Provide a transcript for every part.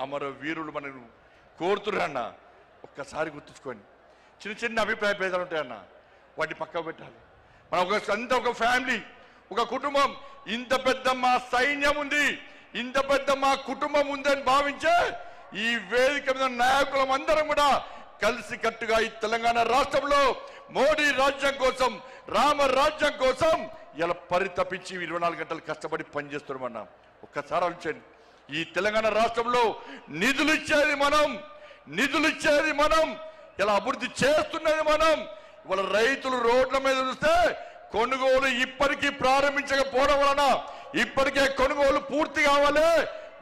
అమర వీరులు మనం కోరుతున్నా ఒక్కసారి గుర్తుంచుకోండి. చిన్న చిన్న అభిప్రాయ భేదాలు ఉంటాయన్న, వాటిని పక్కకు పెట్టాలి. మనం ఒక ఫ్యామిలీ, ఒక కుటుంబం, ఇంత పెద్ద మా సైన్యం ఉంది, ఇంత పెద్ద మా కుటుంబం ఉందని భావించే ఈ వేదిక మీద నాయకులం అందరం కూడా కలిసి కట్టుగా ఈ తెలంగాణ రాష్ట్రంలో మోడీ రాజ్యం కోసం, రామ రాజ్యం కోసం ఇలా పరితపించి 24 గంటలు కష్టపడి పనిచేస్తున్నామన్నా. ఒక్కసారి ఆలోచించండి. ఈ తెలంగాణ రాష్ట్రంలో నిధులు ఇచ్చేది మనం, ఇలా అభివృద్ధి చేస్తున్నది మనం. ఇవాళ రైతులు రోడ్ల మీద చూస్తే కొనుగోలు ఇప్పటికీ ప్రారంభించకపోవడం వలన ఇప్పటికే కొనుగోలు పూర్తి కావాలి.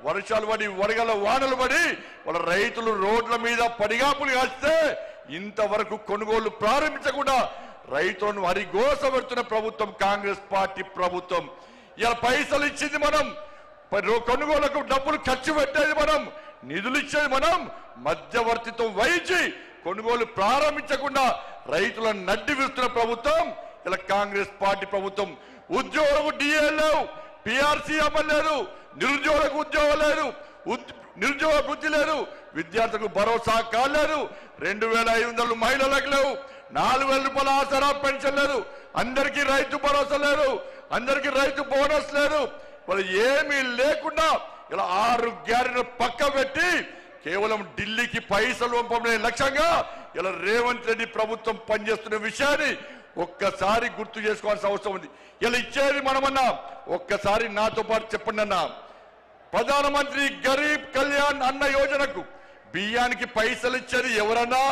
వర్షాలు పడి వడగల వానలు పడి వాళ్ళ రైతులు రోడ్ల మీద పడిగాపులు కాస్తే ఇంతవరకు కొనుగోలు ప్రారంభించకుండా రైతులను హరిగోస పెడుతున్న ప్రభుత్వం కాంగ్రెస్ పార్టీ ప్రభుత్వం. ఇలా పైసలు ఇచ్చింది మనం, కొనుగోలుకు డబ్బులు ఖర్చు పెట్టేది మనం, నిధులు ఇచ్చేది మనం, మధ్యవర్తిత్వం వహించి కొనుగోలు ప్రారంభించకుండా రైతులను నడ్డి విస్తున్న ప్రభుత్వం ఇలా కాంగ్రెస్ పార్టీ ప్రభుత్వం. ఉద్యోగులకు డిఏ లేవు, పిఆర్సీ అమలు లేదు, నిరుద్యోగులకు ఉద్యోగం లేదు, నిరుద్యోగ వృద్ధి లేదు, విద్యార్థులకు భరోసా కాలేదు, 2500 మహిళలకు లేవు, 4000 రూపాయల ఆసరా పెన్షన్ లేదు, అందరికీ రైతు భరోసా లేదు, అందరికీ రైతు బోనస్ లేదు. వాళ్ళు ఏమీ లేకుండా ఇలా 6 గ్యారెంటీలు పక్క పెట్టి కేవలం ఢిల్లీకి పైసలు పంపడే లక్ష్యంగా ఇలా రేవంత్ రెడ్డి ప్రభుత్వం పనిచేస్తున్న విషయాన్ని ఒక్కసారి గుర్తు చేసుకోవాల్సిన అవసరం ఉంది. ఇలా ఇచ్చేది మనమన్నా. ఒక్కసారి నాతో పాటు చెప్పండి అన్నా. ప్రధానమంత్రి గరీబ్ కళ్యాణ్ అన్న యోజనకు బియ్యానికి పైసలు ఇచ్చేది ఎవరన్నా?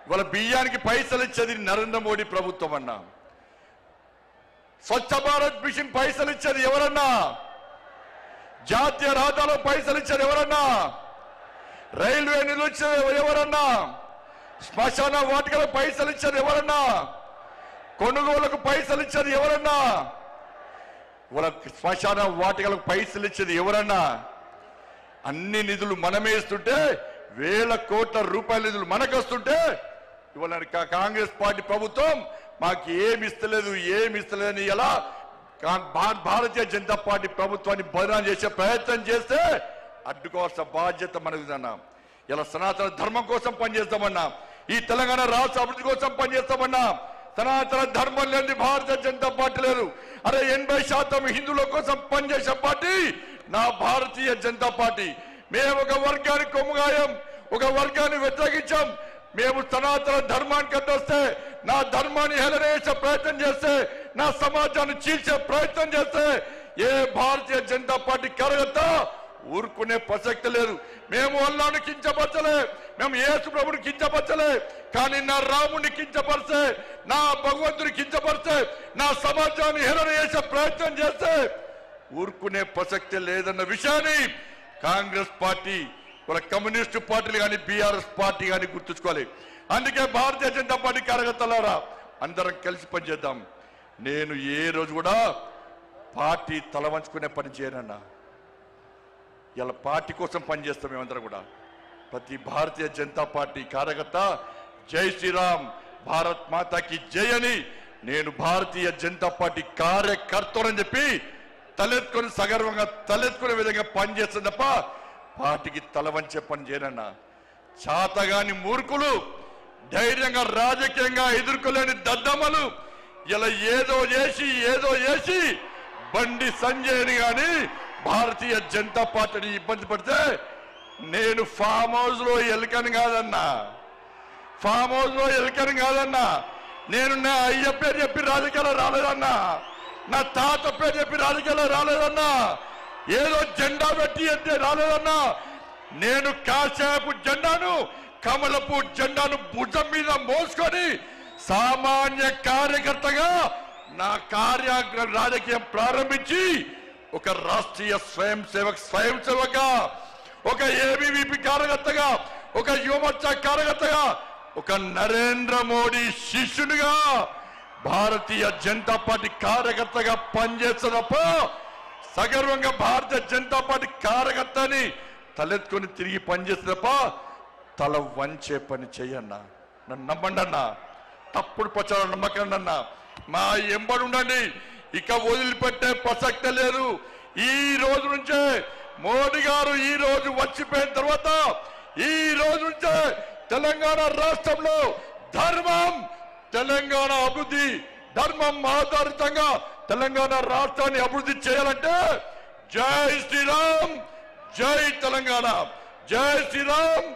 ఇవాళ బియ్యానికి పైసలు ఇచ్చేది నరేంద్ర మోడీ ప్రభుత్వం అన్నా. స్వచ్ఛ భారత్ మిషన్ పైసలు ఇచ్చేది ఎవరన్నా? జాతీయ రహదారులో పైసలు ఇచ్చేది ఎవరన్నా? రైల్వే నిధులు ఇచ్చేది ఎవరన్నా? శ్మశాన వాటికలకు పైసలు ఇచ్చేది ఎవరన్నా? కొనుగోలుకు పైసలు ఇచ్చేది ఎవరన్నా? వాళ్ళ శ్మశాన వాటికలకు పైసలు ఇచ్చేది ఎవరన్నా? అన్ని నిధులు మనమే ఇస్తుంటే, వేల కోట్ల రూపాయల నిధులు మనకు వస్తుంటే ఇవాళ కాంగ్రెస్ పార్టీ ప్రభుత్వం మాకు ఏమి ఇస్తలేదని ఎలా భారతీయ జనతా పార్టీ ప్రభుత్వాన్ని బదనాం చేసే ప్రయత్నం చేస్తే అడ్డుకోవాల్సిన బాధ్యత మనకుదన్నా. ఇలా సనాతన ధర్మం కోసం పనిచేస్తామన్నా, ఈ తెలంగాణ రాష్ట్ర అభివృద్ధి కోసం పనిచేస్తామన్నా. సనాతన ధర్మం లేని భారతీయ జనతా పార్టీ లేదు. అరే 80% హిందువుల కోసం పనిచేసే పార్టీ నా భారతీయ జనతా పార్టీ. మేము ఒక వర్గానికి కొమ్ముగాయం, ఒక వర్గాన్ని వ్యతిరేకించాం. మేము సనాతన ధర్మానికి అడ్డొస్తే, నా ధర్మాన్ని హేళన చేసే ప్రయత్నం చేస్తే, నా సమాజాన్ని చీల్చే ప్రయత్నం చేస్తే ఏ భారతీయ జనతా పార్టీ కార్యకర్త ఊరుకునే ప్రసక్తి లేదు. మేము అల్లాను కించపరచలే, మేము యేసు ప్రభుని కించపరచలే, కానీ నా రాముని కించపరిస్తే, నా భగవంతుని కించపరిస్తే, నా సమాజాన్ని హేళన చేసే ప్రయత్నం చేస్తే ఊరుకునే ప్రసక్తి లేదన్న విషయాన్ని కాంగ్రెస్ పార్టీ, వాళ్ళ కమ్యూనిస్టు పార్టీలు కానీ బీఆర్ఎస్ పార్టీ కానీ గుర్తుంచుకోవాలి. అందుకే భారతీయ జనతా పార్టీ కార్యకర్తలారా అందరం కలిసి పనిచేద్దాం. నేను ఏ రోజు కూడా పార్టీ తల వంచుకునే పని చేయనన్నా. ఇలా పార్టీ కోసం పనిచేస్తాం. మేమందరం కూడా ప్రతి భారతీయ జనతా పార్టీ కార్యకర్త జై శ్రీరామ్, భారత్ మాతాకి జై అని నేను భారతీయ జనతా పార్టీ కార్యకర్తలని చెప్పి తలెత్తుకొని సగర్వంగా తలెత్తుకునే విధంగా పనిచేస్తుంది తప్ప పార్టీకి తల వంచే పని చేయనన్నా. చాతగాని మూర్ఖులు, ధైర్యంగా రాజకీయంగా ఎదుర్కోలేని దద్దమ్మలు ఇలా ఏదో చేసి బండి సంజయ్ని గాని భారతీయ జనతా పార్టీని ఇబ్బంది పడితే నేను ఫామ్ హౌస్ లో ఎలుకని కాదన్నా. నేను నా అయ్య పేరు చెప్పి రాజకీయాలు రాలేదన్నా, నా తాత పేరు చెప్పి రాజకీయాలు రాలేదన్నా, ఏదో జెండా పెట్టి అంటే రాలేదన్నా. నేను కాసేపు జెండాను, కమలపు జెండాను భుజం మీద మోసుకొని సామాన్య కార్యకర్తగా నా రాజకీయం ప్రారంభించి ఒక రాష్ట్రీయ స్వయం సేవక, ఒక ఏబీవీపీ కార్యకర్తగా, ఒక యువమోర్చా కార్యకర్తగా, ఒక నరేంద్ర మోడీ శిష్యునిగా భారతీయ జనతా పార్టీ కార్యకర్తగా పనిచేస్తున్నప్ప సగర్వంగా భారతీయ జనతా పార్టీ కార్యకర్తని తలెత్తుకొని తిరిగి పనిచేస్తున్నప్ప తల వంచే పని చెయ్యన్నా. నన్ను నమ్మండి అన్నా, తప్పుడు ప్రచారం నమ్మకండి అన్నా. మా ఎంబడి ఉండండి, ఇక వదిలిపెట్టే ప్రసక్తే లేదు. ఈ రోజు నుంచే మోడీ గారు ఈ రోజు వచ్చిపోయిన తర్వాత ఈ రోజు నుంచే తెలంగాణ రాష్ట్రంలో ధర్మం, తెలంగాణ అభివృద్ధి, ధర్మం ఆధారితంగా తెలంగాణ రాష్ట్రాన్ని అభివృద్ధి చేయాలంటే జై శ్రీరామ్, జై తెలంగాణ, జై శ్రీరామ్,